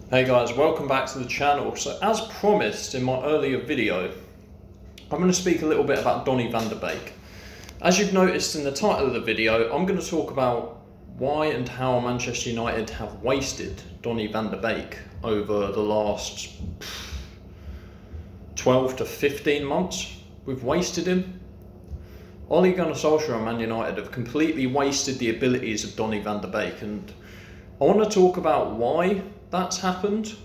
Hey guys, welcome back to the channel. So as promised in my earlier video, I'm going to speak a little bit about Donny Van De Beek. As you've noticed in the title of the video, I'm going to talk about why and how Manchester United have wasted Donny Van De Beek over the last 12 to 15 months. We've wasted him. OLE, Gunnar, solskjaer and Man United have completely wasted the abilities of Donny Van De Beek, and I want to talk about why that's happened.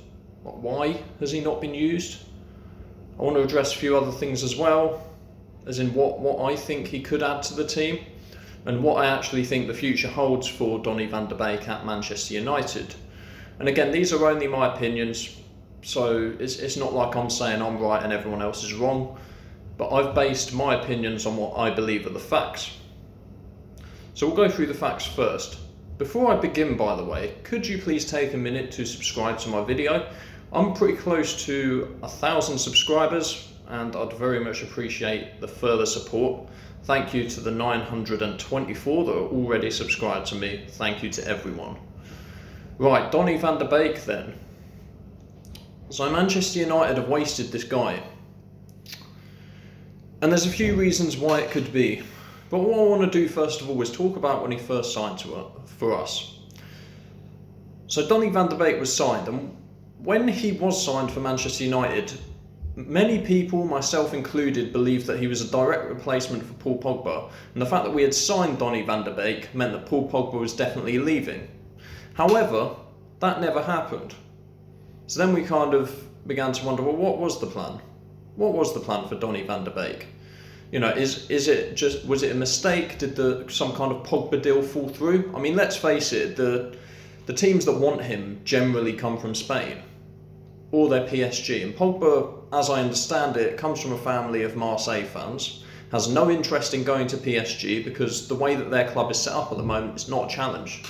Why has he not been used? I want to address a few other things as well, as in what I think he could add to the team and what I actually think the future holds for Donny Van De Beek at Manchester United. And again, these are only my opinions, so it's not like I'm saying I'm right and everyone else is wrong, but I've based my opinions on what I believe are the facts. So we'll go through the facts first. Before I begin, by the way, could you please take a minute to subscribe to my video? I'm pretty close to 1,000 subscribers and I'd very much appreciate the further support. Thank you to the 924 that are already subscribed to me. Thank you to everyone. Right, Donny Van De Beek then. So Manchester United have wasted this guy. And there's a few reasons why it could be. But what I want to do first of all is talk about when he first signed for us. So Donny Van De Beek was signed, and when he was signed for Manchester United, many people, myself included, believed that he was a direct replacement for Paul Pogba, and the fact that we had signed Donny Van De Beek meant that Paul Pogba was definitely leaving. However, that never happened. So then we kind of began to wonder, well, what was the plan? What was the plan for Donny Van De Beek? You know, was it a mistake? Did some kind of Pogba deal fall through? I mean, let's face it, the teams that want him generally come from Spain, or they're PSG. And Pogba, as I understand it, comes from a family of Marseille fans, has no interest in going to PSG because the way that their club is set up at the moment is not a challenge.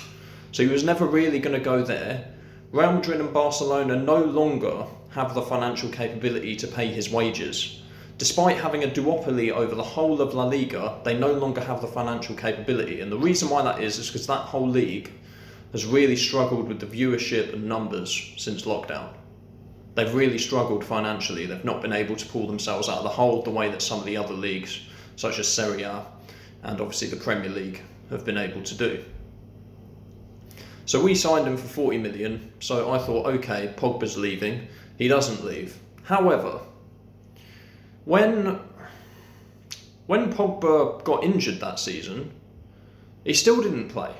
So he was never really going to go there. Real Madrid and Barcelona no longer have the financial capability to pay his wages. Despite having a duopoly over the whole of La Liga, they no longer have the financial capability. And the reason why that is because that whole league has really struggled with the viewership and numbers since lockdown. They've really struggled financially. They've not been able to pull themselves out of the hole the way that some of the other leagues, such as Serie A and obviously the Premier League, have been able to do. So we signed him for 40 million. So I thought, okay, Pogba's leaving. He doesn't leave. However, when Pogba got injured that season, he still didn't play.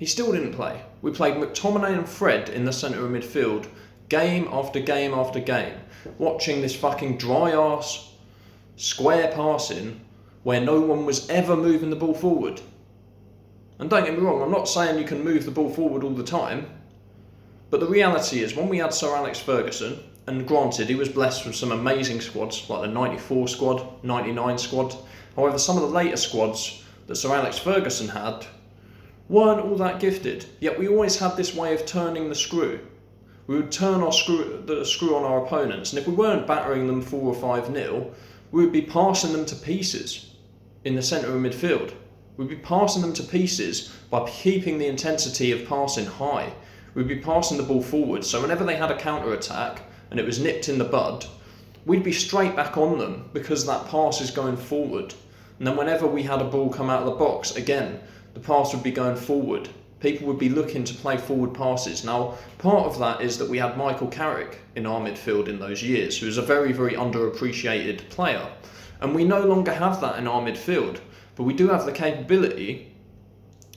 We played McTominay and Fred in the centre of midfield, game after game after game, watching this fucking dry-ass square passing where no one was ever moving the ball forward. And don't get me wrong, I'm not saying you can move the ball forward all the time, but the reality is when we had Sir Alex Ferguson, and granted, he was blessed with some amazing squads, like the 94 squad, 99 squad. However, some of the later squads that Sir Alex Ferguson had weren't all that gifted. Yet we always had this way of turning the screw. We would turn the screw on our opponents, and if we weren't battering them 4 or 5-0, we would be passing them to pieces in the centre of midfield. We'd be passing them to pieces by keeping the intensity of passing high. We'd be passing the ball forward, so whenever they had a counter-attack, and it was nipped in the bud, we'd be straight back on them because that pass is going forward. And then whenever we had a ball come out of the box, again, the pass would be going forward. People would be looking to play forward passes. Now, part of that is that we had Michael Carrick in our midfield in those years, who was a very, very underappreciated player. And we no longer have that in our midfield, but we do have the capability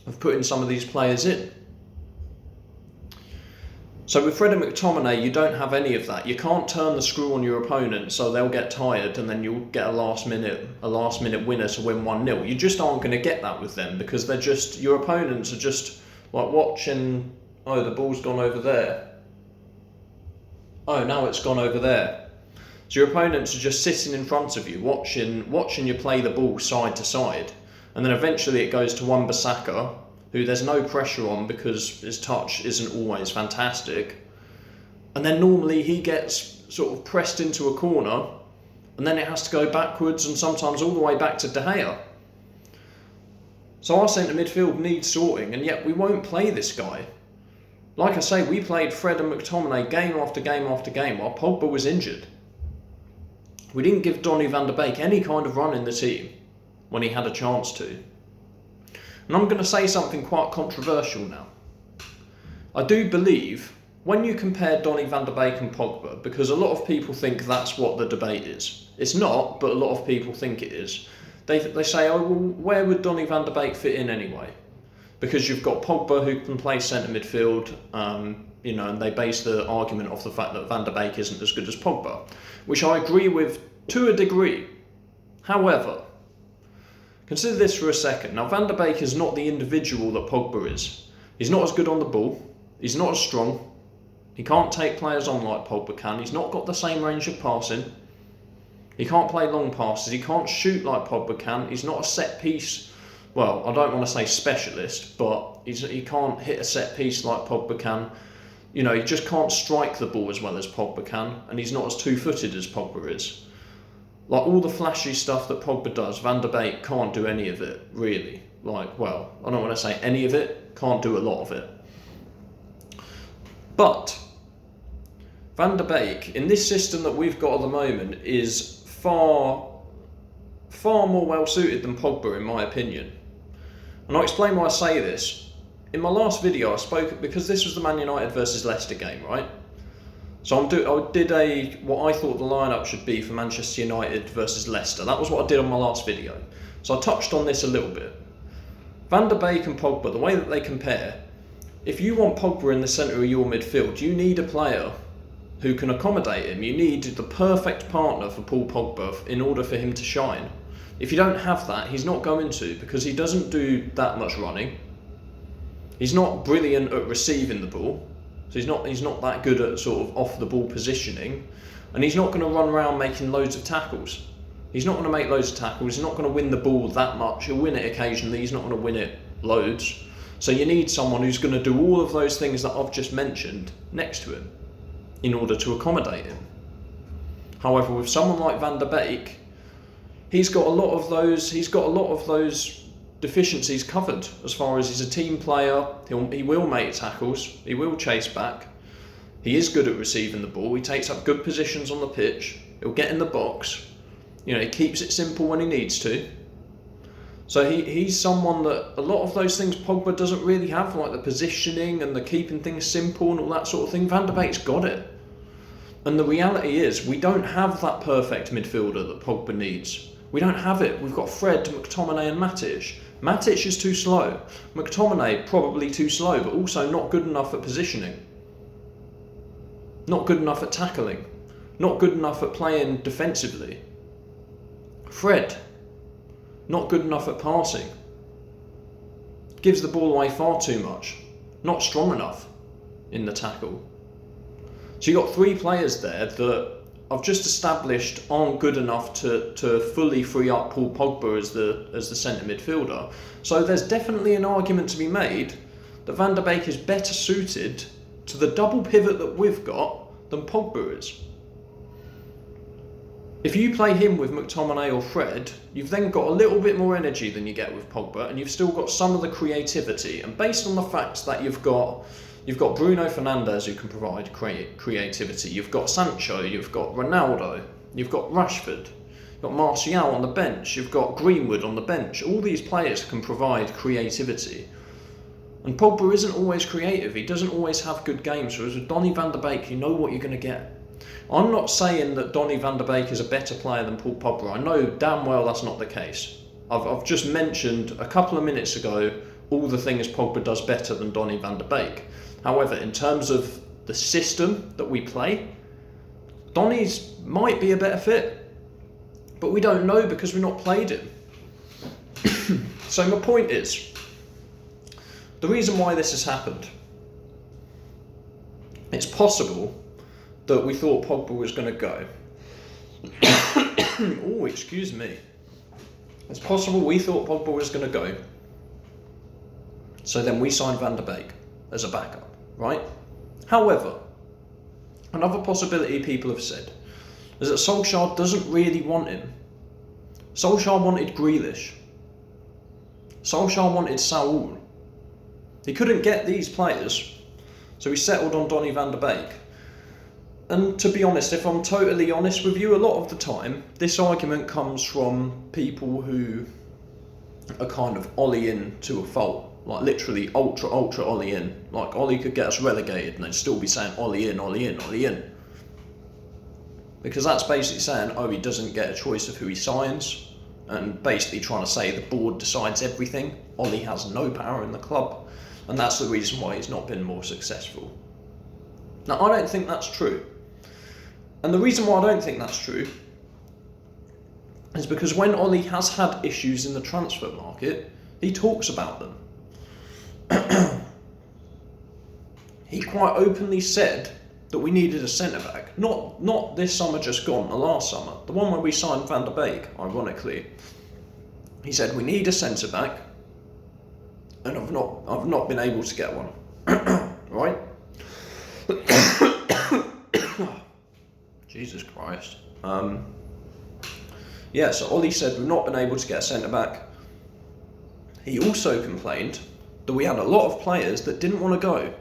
of putting some of these players in. So with Fred and McTominay, you don't have any of that. You can't turn the screw on your opponent so they'll get tired and then you'll get a last minute winner to win 1-0. You just aren't going to get that with them because they're just, your opponents are just like watching, oh, the ball's gone over there. Oh, now it's gone over there. So your opponents are just sitting in front of you, watching you play the ball side to side. And then eventually it goes to Wan-Bissaka, who there's no pressure on because his touch isn't always fantastic. And then normally he gets sort of pressed into a corner and then it has to go backwards and sometimes all the way back to De Gea. So our centre midfield needs sorting, and yet we won't play this guy. Like I say, we played Fred and McTominay game after game after game while Pogba was injured. We didn't give Donny Van De Beek any kind of run in the team when he had a chance to. And I'm going to say something quite controversial now. I do believe, when you compare Donny Van De Beek and Pogba, because a lot of people think that's what the debate is. It's not, but a lot of people think it is. They say, oh, well, where would Donny Van De Beek fit in anyway? Because you've got Pogba who can play centre midfield, and they base the argument off the fact that Van De Beek isn't as good as Pogba, which I agree with to a degree. However, consider this for a second. Now, Van De Beek is not the individual that Pogba is. He's not as good on the ball. He's not as strong. He can't take players on like Pogba can. He's not got the same range of passing. He can't play long passes. He can't shoot like Pogba can. He's not a set piece. Well, I don't want to say specialist, but he can't hit a set piece like Pogba can. He just can't strike the ball as well as Pogba can, and he's not as two-footed as Pogba is. Like, all the flashy stuff that Pogba does, Van De Beek can't do any of it, really. I don't want to say any of it, can't do a lot of it. But Van De Beek, in this system that we've got at the moment, is far more well suited than Pogba, in my opinion. And I'll explain why I say this. In my last video, I spoke, because this was the Man United versus Leicester game, right? So I did what I thought the lineup should be for Manchester United versus Leicester. That was what I did on my last video. So I touched on this a little bit. Van De Beek and Pogba, the way that they compare, if you want Pogba in the centre of your midfield, you need a player who can accommodate him. You need the perfect partner for Paul Pogba in order for him to shine. If you don't have that, he's not going to, because he doesn't do that much running. He's not brilliant at receiving the ball, so he's not that good at sort of off the ball positioning, and he's not going to run around making loads of tackles. He's not going to make loads of tackles. He's not going to win the ball that much. He'll win it occasionally. He's not going to win it loads. So you need someone who's going to do all of those things that I've just mentioned next to him in order to accommodate him. However, with someone like Van De Beek, he's got a lot of those deficiencies covered as far as he's a team player. He will make tackles. He will chase back. He is good at receiving the ball. He takes up good positions on the pitch. He'll get in the box. He keeps it simple when he needs to. So he's someone that a lot of those things Pogba doesn't really have, like the positioning and the keeping things simple and all that sort of thing. Van De Beek's got it. And the reality is, we don't have that perfect midfielder that Pogba needs. We don't have it. We've got Fred, McTominay and Matic. Matic is too slow. McTominay probably too slow, but also not good enough at positioning. Not good enough at tackling. Not good enough at playing defensively. Fred, not good enough at passing. Gives the ball away far too much. Not strong enough in the tackle. So you've got three players there that I've just established aren't good enough to fully free up Paul Pogba as the centre midfielder. So there's definitely an argument to be made that Van De Beek is better suited to the double pivot that we've got than Pogba is. If you play him with McTominay or Fred, you've then got a little bit more energy than you get with Pogba, and you've still got some of the creativity. And based on the fact that you've got Bruno Fernandes who can provide creativity, you've got Sancho, you've got Ronaldo, you've got Rashford, you've got Martial on the bench, you've got Greenwood on the bench. All these players can provide creativity. And Pogba isn't always creative. He doesn't always have good games. Whereas with Donny Van De Beek, you know what you're going to get. I'm not saying that Donny Van De Beek is a better player than Paul Pogba. I know damn well that's not the case. I've just mentioned a couple of minutes ago all the things Pogba does better than Donny Van De Beek. However, in terms of the system that we play, Donny's might be a better fit. But we don't know because we've not played him. So my point is, the reason why this has happened, it's possible that we thought Pogba was going to go. Oh, excuse me. It's possible we thought Pogba was going to go. So then we signed Van De Beek as a backup, right? However, another possibility people have said is that Solskjaer doesn't really want him. Solskjaer wanted Grealish. Solskjaer wanted Saul. He couldn't get these players. So he settled on Donny Van De Beek. And to be honest, if I'm totally honest with you, a lot of the time, this argument comes from people who are kind of OLE in to a fault. Like literally ultra OLE in. Like OLE could get us relegated and they'd still be saying OLE in, OLE in, OLE in. Because that's basically saying, oh, he doesn't get a choice of who he signs, and basically trying to say the board decides everything. OLE has no power in the club, and that's the reason why he's not been more successful. Now, I don't think that's true. And the reason why I don't think that's true is because when OLE has had issues in the transfer market, he talks about them. He quite openly said that we needed a centre-back. Not this summer just gone, the last summer. The one where we signed Van De Beek, ironically. He said, we need a centre-back, and I've not been able to get one. Right? Jesus Christ. Yeah, so Ollie said we've not been able to get a centre-back. He also complained that we had a lot of players that didn't want to go.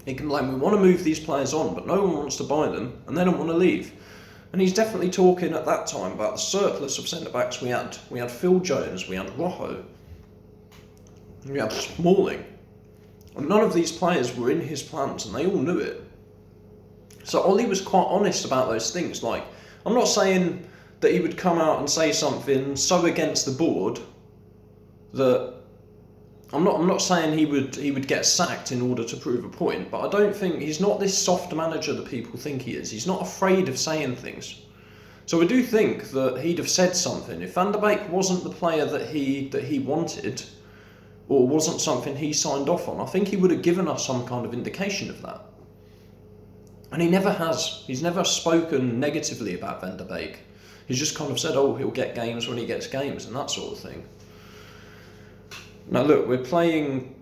He complained, we want to move these players on, but no one wants to buy them, and they don't want to leave. And he's definitely talking at that time about the surplus of centre-backs we had. We had Phil Jones, we had Rojo, we had Smalling. And none of these players were in his plans, and they all knew it. So Ollie was quite honest about those things. Like, I'm not saying that he would come out and say something so against the board that I'm not saying he would get sacked in order to prove a point, but I don't think he's not this soft manager that people think he is. He's not afraid of saying things. So I do think that he'd have said something. If Van De Beek wasn't the player that he wanted, or wasn't something he signed off on, I think he would have given us some kind of indication of that. And he never has. He's never spoken negatively about Van De Beek. He's just kind of said, oh, he'll get games when he gets games, and that sort of thing. Now look, we're playing,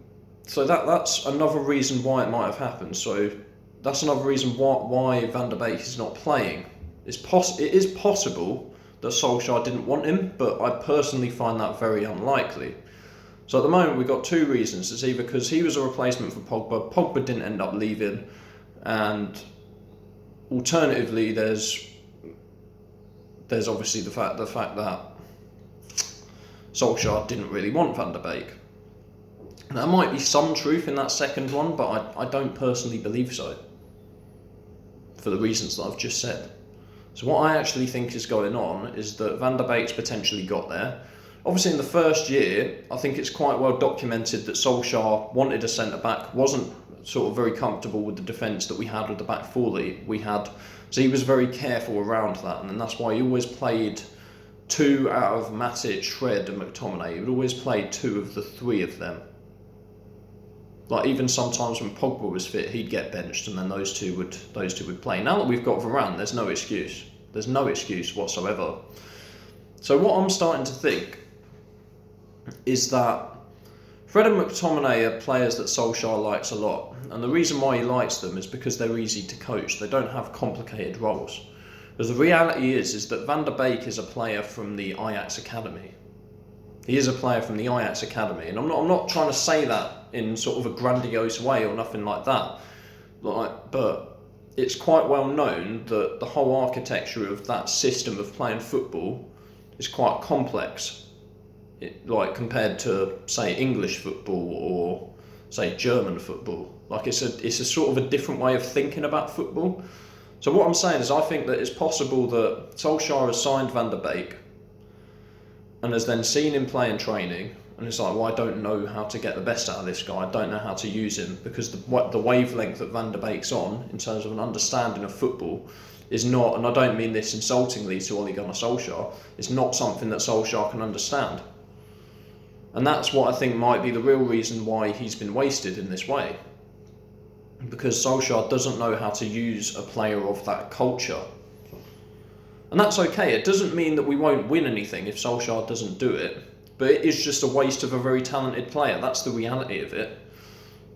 so that's another reason why it might have happened. So that's another reason why Van De Beek is not playing. It is possible that Solskjaer didn't want him, but I personally find that very unlikely. So at the moment we've got two reasons. It's either because he was a replacement for Pogba, Pogba didn't end up leaving, and alternatively there's obviously the fact that Solskjaer didn't really want Van De Beek. There might be some truth in that second one, but I don't personally believe so, for the reasons that I've just said. So what I actually think is going on is that Van De Beek's potentially got there. Obviously in the first year, I think it's quite well documented that Solskjaer wanted a centre-back, wasn't sort of very comfortable with the defence that we had with the back four we had. So he was very careful around that, and that's why he always played two out of Matic, Shred and McTominay. He would always play two of the three of them. Like even sometimes when Pogba was fit, he'd get benched, and then those two would play. Now that we've got Varane, there's no excuse. There's no excuse whatsoever. So what I'm starting to think is that Fred and McTominay are players that Solskjaer likes a lot, and the reason why he likes them is because they're easy to coach. They don't have complicated roles. Because the reality is that Van De Beek is a player from the Ajax Academy. He is a player from the Ajax Academy, and I'm not trying to say that in sort of a grandiose way or nothing like that. But it's quite well known that the whole architecture of that system of playing football is quite complex. Like compared to say English football or say German football. Like it's a sort of a different way of thinking about football. So what I'm saying is I think that it's possible that Solskjaer has signed Van De Beek and has then seen him play in training, and it's like, well, I don't know how to get the best out of this guy, I don't know how to use him, because the wavelength that Van De Beek's on, in terms of an understanding of football, is not, and I don't mean this insultingly to Ole Gunnar Solskjaer, it's not something that Solskjaer can understand. And that's what I think might be the real reason why he's been wasted in this way. Because Solskjaer doesn't know how to use a player of that culture. And that's okay. It doesn't mean that we won't win anything if Solskjaer doesn't do it. But it is just a waste of a very talented player. That's the reality of it.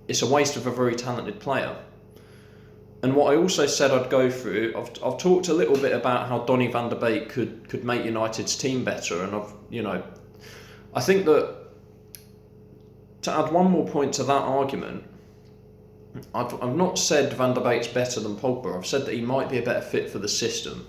It's a waste of a very talented player. And what I also said I'd go through, I've talked a little bit about how Donny Van De Beek could make United's team better. And I think that to add one more point to that argument, I've not said Van de Beek's better than Pogba. I've said that he might be a better fit for the system.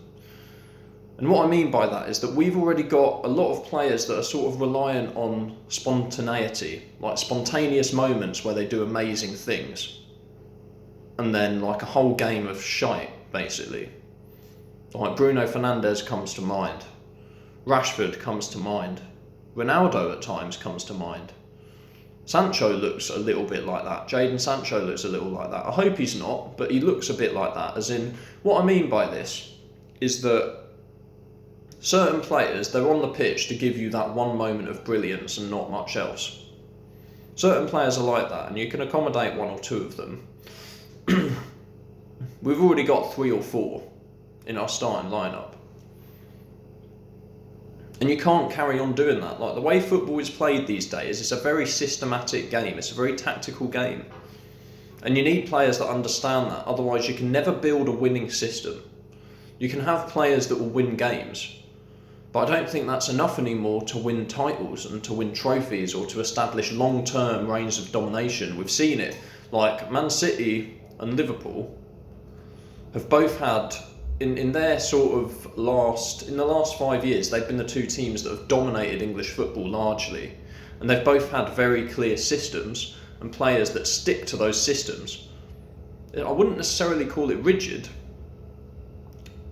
And what I mean by that is that we've already got a lot of players that are sort of reliant on spontaneity, like spontaneous moments where they do amazing things. And then like a whole game of shite, basically. Like Bruno Fernandes comes to mind. Rashford comes to mind. Ronaldo at times comes to mind. Sancho looks a little bit like that. Jadon Sancho looks a little like that. I hope he's not, but he looks a bit like that. As in, what I mean by this is that certain players, they're on the pitch to give you that one moment of brilliance and not much else. Certain players are like that, and you can accommodate one or two of them. We've already got 3 or 4 in our starting lineup. And you can't carry on doing that. Like, the way football is played these days, it's a very systematic game. It's a very tactical game. And you need players that understand that. Otherwise, you can never build a winning system. You can have players that will win games. But I don't think that's enough anymore to win titles and to win trophies or to establish long-term reigns of domination. We've seen it. Like, Man City and Liverpool have both had... In their sort of in the last 5 years, they've been the two teams that have dominated English football largely. And they've both had very clear systems and players that stick to those systems. I wouldn't necessarily call it rigid,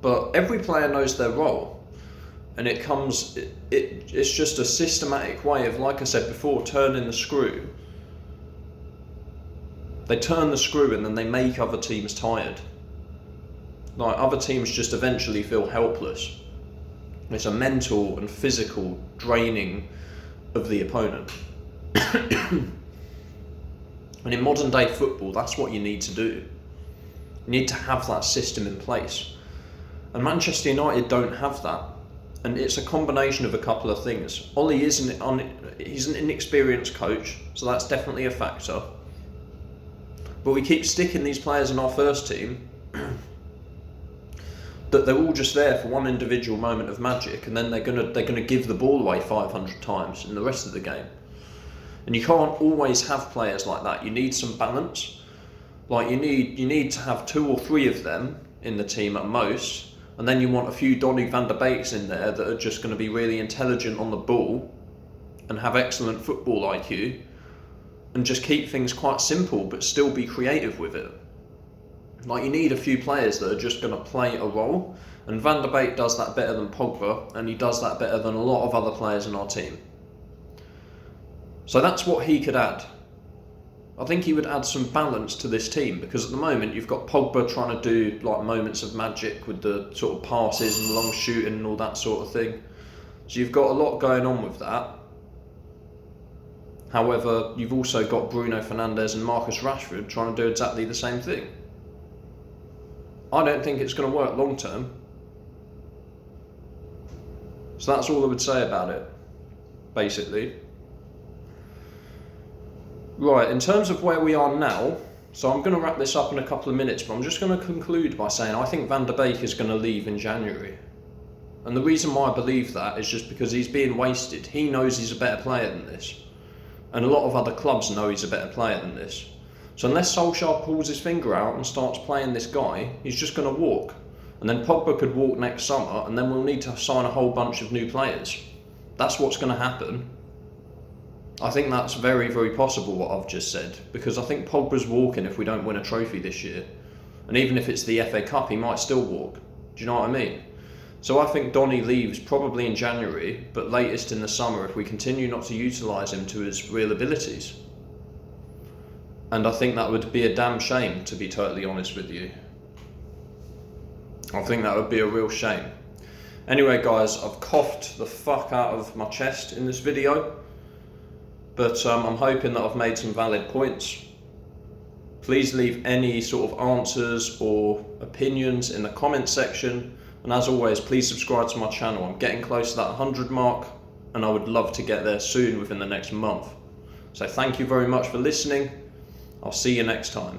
but every player knows their role. And it's just a systematic way of, like I said before, turning the screw. They turn the screw and then they make other teams tired. Like, other teams just eventually feel helpless. It's a mental and physical draining of the opponent. And in modern day football, that's what you need to do. You need to have that system in place. And Manchester United don't have that. And it's a combination of a couple of things. OLE he's an inexperienced coach, so that's definitely a factor. But we keep sticking these players in our first team that they're all just there for one individual moment of magic, and then they're gonna give the ball away 500 times in the rest of the game. And you can't always have players like that. You need some balance. Like, you need to have 2 or 3 of them in the team at most, and then you want a few Donny Van De Beeks in there that are just going to be really intelligent on the ball and have excellent football IQ, and just keep things quite simple but still be creative with it. Like, you need a few players that are just going to play a role, and Van De Beek does that better than Pogba, and he does that better than a lot of other players in our team. So that's what he could add. I think he would add some balance to this team, because at the moment you've got Pogba trying to do like moments of magic with the sort of passes and long shooting and all that sort of thing. So you've got a lot going on with that. However, you've also got Bruno Fernandes and Marcus Rashford trying to do exactly the same thing. I don't think it's going to work long term. So that's all I would say about it, basically. Right, in terms of where we are now, so I'm going to wrap this up in a couple of minutes, but I'm just going to conclude by saying I think Van De Beek is going to leave in January. And the reason why I believe that is just because he's being wasted. He knows he's a better player than this. And a lot of other clubs know he's a better player than this. So unless Solskjaer pulls his finger out and starts playing this guy, he's just going to walk. And then Pogba could walk next summer, and then we'll need to sign a whole bunch of new players. That's what's going to happen. I think that's very, very possible what I've just said, because I think Pogba's walking if we don't win a trophy this year. And even if it's the FA Cup, he might still walk. Do you know what I mean? So I think Donny leaves probably in January, but latest in the summer if we continue not to utilise him to his real abilities. And I think that would be a damn shame, to be totally honest with you. I think that would be a real shame. Anyway guys, I've coughed the fuck out of my chest in this video, but I'm hoping that I've made some valid points. Please leave any sort of answers or opinions in the comments section, and as always, please subscribe to my channel. I'm getting close to that 100 mark, and I would love to get there soon within the next month. So thank you very much for listening. I'll see you next time.